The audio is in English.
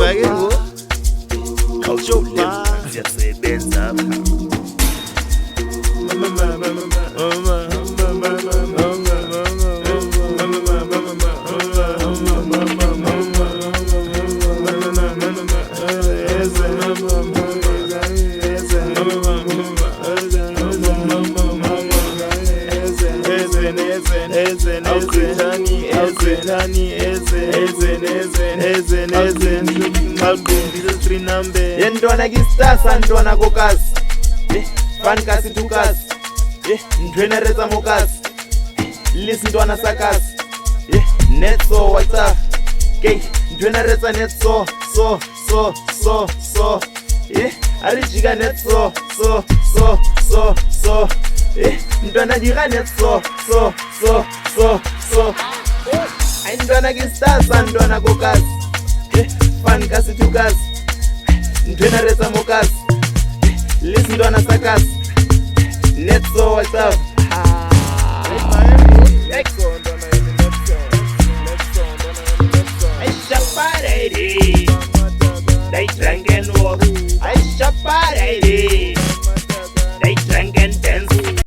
ke ngo awushobha siyasebenza Yentwana kistasa ntwana kokasi fan kasi tukasi ntwena reza mokasi lisi ntwana sakasi netso whatsapp ke ntwena reza netso so arijika netso so ntwana jika netso so ntwana kistasa ntwana kokasi fan kasi tukasi ntwena reza mokasi lisi ntwana sakasi netso whatsapp They drink and walk. I shop party.